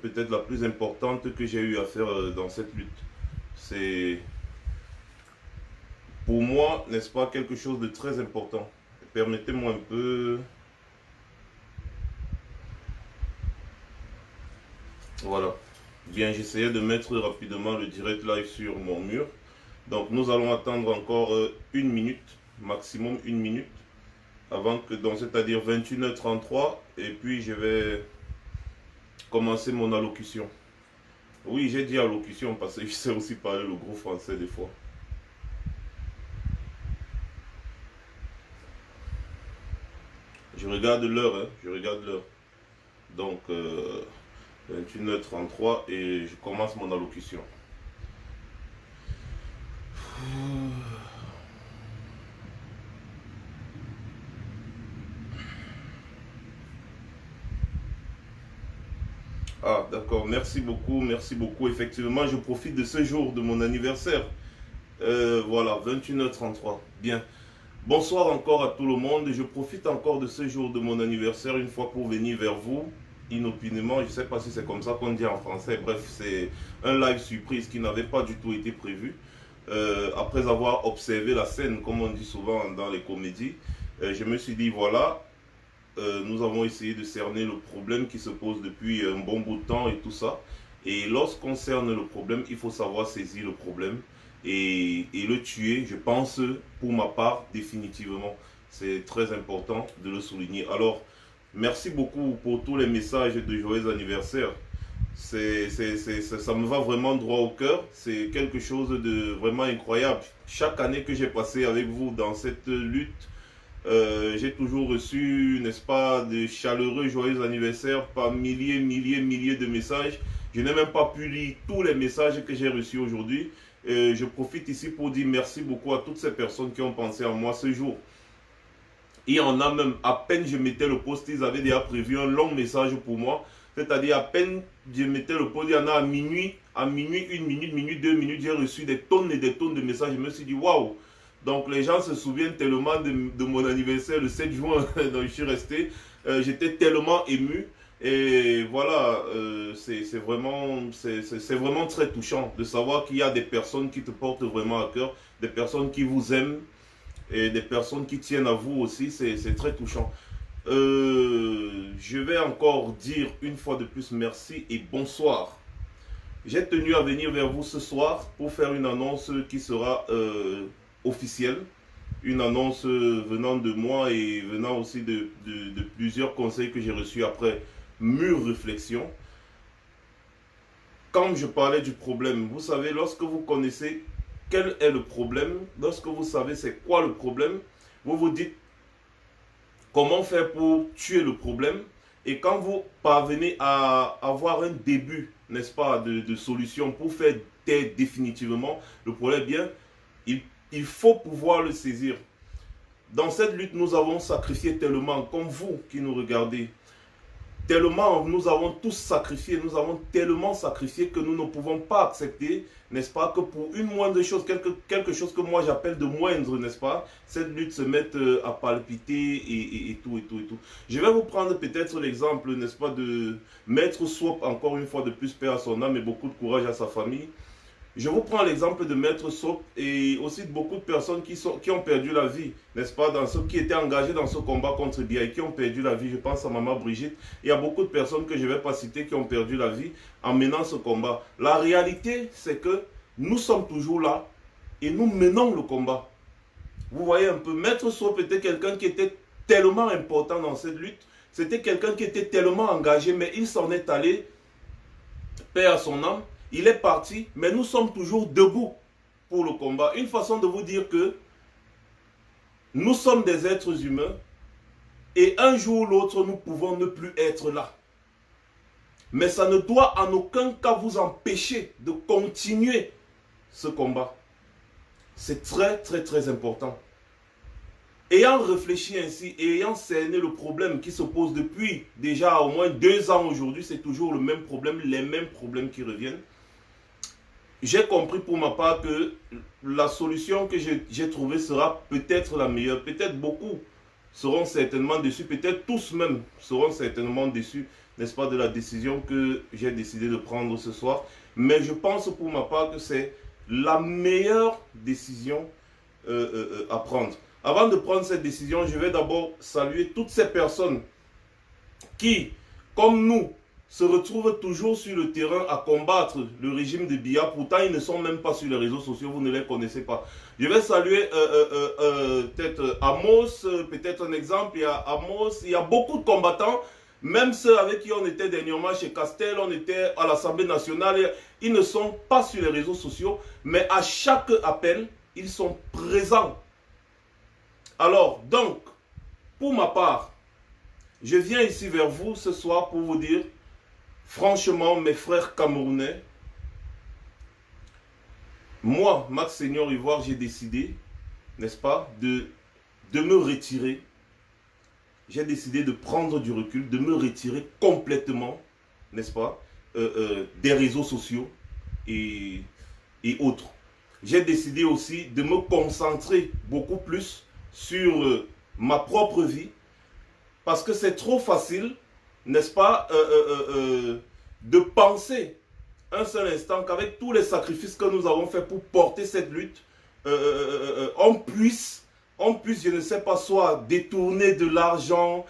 peut-être la plus importante que j'ai eu à faire dans cette lutte. C'est pour moi, n'est-ce pas, quelque chose de très important. Permettez-moi un peu. Voilà. Bien, j'essayais de mettre rapidement le direct live sur mon mur. Donc nous allons attendre encore une minute, maximum une minute, avant que, donc c'est-à-dire 21h33, et puis je vais commencer mon allocution. Oui, j'ai dit allocution parce que je sais aussi parler le gros français des fois. Je regarde l'heure, hein, je regarde l'heure. Donc 21h33 et je commence mon allocution. Ah, d'accord, merci beaucoup, merci beaucoup. Effectivement, je profite de ce jour de mon anniversaire. Voilà, 21h33. Bien. Bonsoir encore à tout le monde. Je profite encore de ce jour de mon anniversaire une fois pour venir vers vous, inopinément. Je ne sais pas si c'est comme ça qu'on dit en français. Bref, c'est un live surprise qui n'avait pas du tout été prévu. Après avoir observé la scène, comme on dit souvent dans les comédies, je me suis dit, voilà, nous avons essayé de cerner le problème qui se pose depuis un bon bout de temps et tout ça. Et lorsqu'on cerne le problème, il faut savoir saisir le problème et le tuer, je pense, pour ma part, définitivement. C'est très important de le souligner. Alors, merci beaucoup pour tous les messages de joyeux anniversaire. Ça me va vraiment droit au cœur. C'est quelque chose de vraiment incroyable. Chaque année que j'ai passé avec vous dans cette lutte, j'ai toujours reçu, n'est-ce pas, de chaleureux joyeux anniversaires par milliers de messages. Je n'ai même pas pu lire tous les messages que j'ai reçus aujourd'hui. Je profite ici pour dire merci beaucoup à toutes ces personnes qui ont pensé à moi ce jour. Il y en a même, à peine je mettais le post, ils avaient déjà prévu un long message pour moi. C'est-à-dire, à peine je mettais le post, il y en a à minuit, une minute, 2 minutes, j'ai reçu des tonnes et des tonnes de messages. Je me suis dit, waouh! Donc les gens se souviennent tellement de mon anniversaire le 7 juin, donc je suis resté, j'étais tellement ému. Et voilà, c'est vraiment très touchant de savoir qu'il y a des personnes qui te portent vraiment à cœur, des personnes qui vous aiment et des personnes qui tiennent à vous aussi, c'est très touchant. Je vais encore dire une fois de plus merci et bonsoir. J'ai tenu à venir vers vous ce soir pour faire une annonce qui sera officielle, une annonce venant de moi et venant aussi de plusieurs conseils que j'ai reçus après mûre réflexion. Quand je parlais du problème, vous savez, lorsque vous connaissez quel est le problème, lorsque vous savez c'est quoi le problème, vous vous dites comment faire pour tuer le problème. Et quand vous parvenez à avoir un début, n'est-ce pas, de solution pour faire taire définitivement le problème, bien, il faut pouvoir le saisir. Dans cette lutte, nous avons sacrifié tellement, comme vous qui nous regardez, tellement nous avons tous sacrifié, nous avons tellement sacrifié que nous ne pouvons pas accepter, n'est-ce pas, que pour une moindre chose, quelque chose que moi j'appelle de moindre, n'est-ce pas, cette lutte se mette à palpiter et tout. Je vais vous prendre peut-être l'exemple, n'est-ce pas, de Maître Soap, encore une fois de plus, paix à son âme et beaucoup de courage à sa famille. Je vous prends l'exemple de Maître Soap et aussi de beaucoup de personnes qui ont perdu la vie, n'est-ce pas, dans ceux qui étaient engagés dans ce combat contre Bia et qui ont perdu la vie. Je pense à Maman Brigitte. Il y a beaucoup de personnes que je ne vais pas citer qui ont perdu la vie en menant ce combat. La réalité, c'est que nous sommes toujours là et nous menons le combat. Vous voyez un peu, Maître Soap était quelqu'un qui était tellement important dans cette lutte. C'était quelqu'un qui était tellement engagé, mais il s'en est allé, paix à son âme. Il est parti, mais nous sommes toujours debout pour le combat. Une façon de vous dire que nous sommes des êtres humains et un jour ou l'autre, nous pouvons ne plus être là. Mais ça ne doit en aucun cas vous empêcher de continuer ce combat. C'est très important. Ayant réfléchi ainsi et ayant cerné le problème qui se pose depuis déjà au moins 2 ans aujourd'hui, c'est toujours le même problème, les mêmes problèmes qui reviennent. J'ai compris pour ma part que la solution que j'ai trouvée sera peut-être la meilleure. Peut-être beaucoup seront certainement déçus, peut-être tous même seront certainement déçus n'est-ce pas, de la décision que j'ai décidé de prendre ce soir. Mais je pense pour ma part que c'est la meilleure décision à prendre. Avant de prendre cette décision, je vais d'abord saluer toutes ces personnes qui, comme nous, se retrouvent toujours sur le terrain à combattre le régime de Biya. Pourtant, ils ne sont même pas sur les réseaux sociaux, vous ne les connaissez pas. Je vais saluer peut-être Amos, peut-être un exemple. Il y a Amos, il y a beaucoup de combattants, même ceux avec qui on était dernièrement chez Castel, on était à l'Assemblée nationale. Ils ne sont pas sur les réseaux sociaux, mais à chaque appel, ils sont présents. Alors, donc, pour ma part, je viens ici vers vous ce soir pour vous dire, franchement, mes frères camerounais, moi, Max Seigneur Ivoire, j'ai décidé, n'est-ce pas, de me retirer. J'ai décidé de prendre du recul, de me retirer complètement, n'est-ce pas, des réseaux sociaux et autres. J'ai décidé aussi de me concentrer beaucoup plus sur ma propre vie, parce que c'est trop facile, n'est-ce pas, de penser un seul instant qu'avec tous les sacrifices que nous avons faits pour porter cette lutte, on puisse, je ne sais pas, soit détourner de l'argent,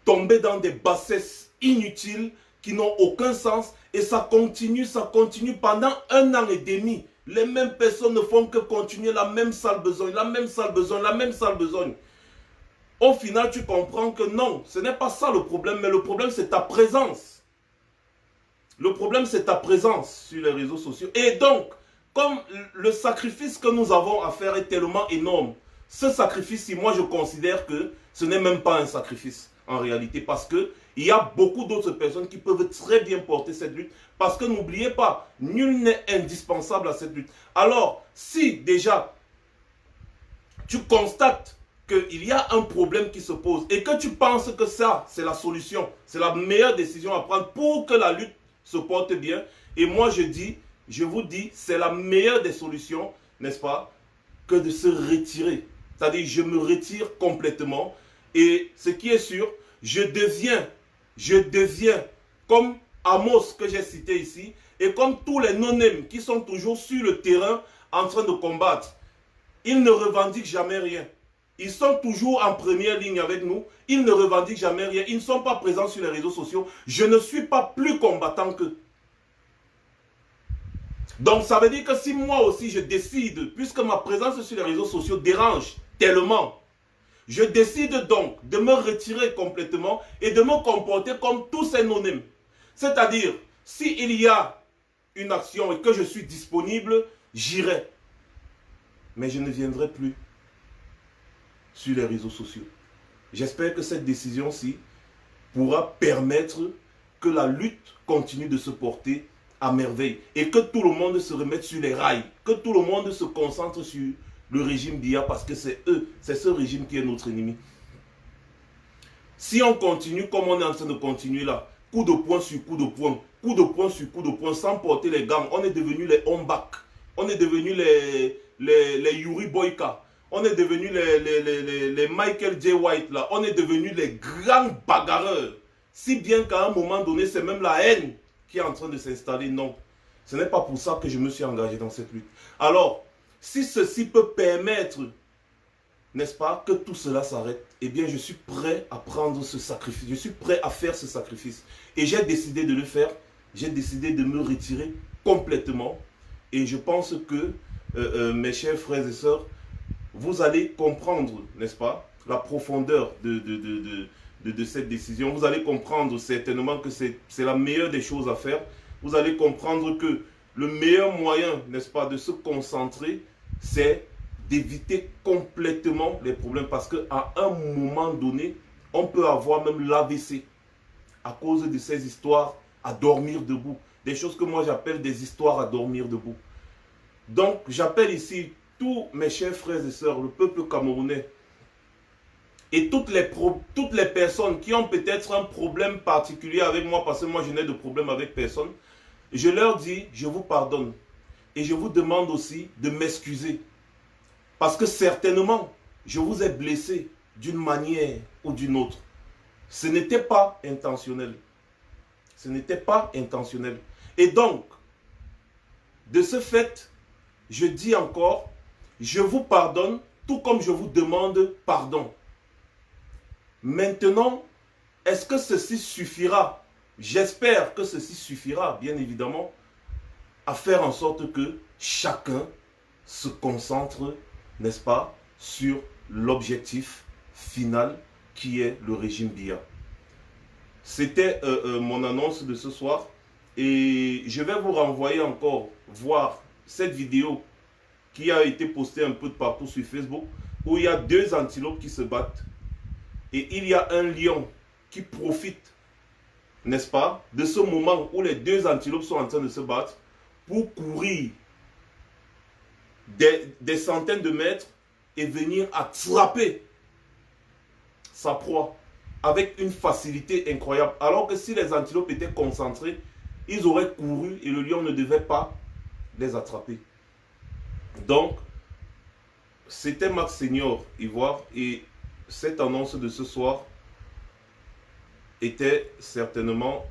tomber dans des bassesses inutiles qui n'ont aucun sens, et ça continue pendant 1 an et demi. Les mêmes personnes ne font que continuer la même sale besogne, la même sale besogne, la même sale besogne. Au final, tu comprends que non, ce n'est pas ça le problème, mais le problème, c'est ta présence. Le problème, c'est ta présence sur les réseaux sociaux. Et donc, comme le sacrifice que nous avons à faire est tellement énorme, ce sacrifice-ci, moi, je considère que ce n'est même pas un sacrifice, en réalité, parce qu'il y a beaucoup d'autres personnes qui peuvent très bien porter cette lutte, parce que n'oubliez pas, nul n'est indispensable à cette lutte. Alors, si déjà, tu constates qu'il y a un problème qui se pose et que tu penses que ça, c'est la solution, c'est la meilleure décision à prendre pour que la lutte se porte bien. Et moi, je vous dis, c'est la meilleure des solutions, n'est-ce pas, que de se retirer. C'est-à-dire, je me retire complètement. Et ce qui est sûr, je deviens comme Amos que j'ai cité ici, et comme tous les non-nèmes qui sont toujours sur le terrain en train de combattre. Ils ne revendiquent jamais rien. Ils sont toujours en première ligne avec nous. Ils ne revendiquent jamais rien. Ils ne sont pas présents sur les réseaux sociaux. Je ne suis pas plus combattant qu'eux. Donc ça veut dire que si moi aussi je décide, puisque ma présence sur les réseaux sociaux dérange tellement, je décide donc de me retirer complètement et de me comporter comme tous ces non-nèmes. C'est-à-dire, s'il y a une action et que je suis disponible, j'irai. Mais je ne viendrai plus sur les réseaux sociaux. J'espère que cette décision-ci pourra permettre que la lutte continue de se porter à merveille et que tout le monde se remette sur les rails, que tout le monde se concentre sur le régime Biya, parce que c'est ce régime qui est notre ennemi. Si on continue comme on est en train de continuer là, coup de poing sur coup de poing, coup de poing sur coup de poing, sans porter les gants, on est devenu les Ombak, on est devenu les Yuri Boyka, on est devenu les Michael J. White là, on est devenu les grands bagarreurs. Si bien qu'à un moment donné, c'est même la haine qui est en train de s'installer. Non, ce n'est pas pour ça que je me suis engagé dans cette lutte. Alors, si ceci peut permettre, n'est-ce pas, que tout cela s'arrête, eh bien je suis prêt à prendre ce sacrifice, je suis prêt à faire ce sacrifice. Et j'ai décidé de le faire, j'ai décidé de me retirer complètement. Et je pense que, mes chers frères et sœurs, vous allez comprendre, n'est-ce pas, la profondeur de cette décision. Vous allez comprendre certainement que c'est la meilleure des choses à faire. Vous allez comprendre que le meilleur moyen, n'est-ce pas, de se concentrer, c'est d'éviter complètement les problèmes. Parce qu'à un moment donné, on peut avoir même l'AVC à cause de ces histoires à dormir debout. Des choses que moi j'appelle des histoires à dormir debout. Donc j'appelle ici tous mes chers frères et sœurs, le peuple camerounais, et toutes les personnes qui ont peut-être un problème particulier avec moi, parce que moi je n'ai de problème avec personne, je leur dis, je vous pardonne. Et je vous demande aussi de m'excuser. Parce que certainement, je vous ai blessé d'une manière ou d'une autre. Ce n'était pas intentionnel. Ce n'était pas intentionnel. Et donc, de ce fait, je dis encore, je vous pardonne tout comme je vous demande pardon. Maintenant, est-ce que ceci suffira? J'espère que ceci suffira, bien évidemment, à faire en sorte que chacun se concentre, n'est-ce pas, sur l'objectif final qui est le régime BIA. C'était mon annonce de ce soir et je vais vous renvoyer encore voir cette vidéo qui a été postée un peu de partout sur Facebook où il y a deux antilopes qui se battent et il y a un lion qui profite, n'est-ce pas, de ce moment où les deux antilopes sont en train de se battre pour courir des centaines de mètres et venir attraper sa proie avec une facilité incroyable. Alors que si les antilopes étaient concentrés, ils auraient couru et le lion ne devait pas les attraper. Donc, c'était Max Senior Ivoire et cette annonce de ce soir était certainement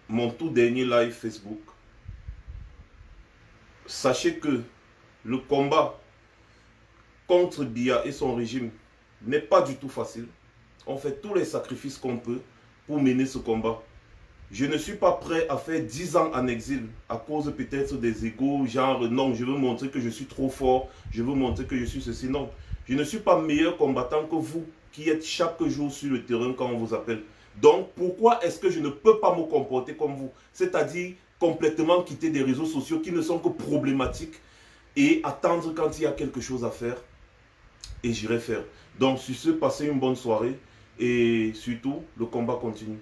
mon tout dernier live Facebook. Sachez que le combat contre Biya et son régime n'est pas du tout facile. On fait tous les sacrifices qu'on peut pour mener ce combat. Je ne suis pas prêt à faire 10 ans en exil à cause peut-être des égos, genre non, je veux montrer que je suis trop fort, je veux montrer que je suis ceci. Non, je ne suis pas meilleur combattant que vous qui êtes chaque jour sur le terrain quand on vous appelle. Donc pourquoi est-ce que je ne peux pas me comporter comme vous? C'est-à-dire complètement quitter des réseaux sociaux qui ne sont que problématiques et attendre quand il y a quelque chose à faire et j'irai faire. Donc sur ce, passez une bonne soirée et surtout, le combat continue.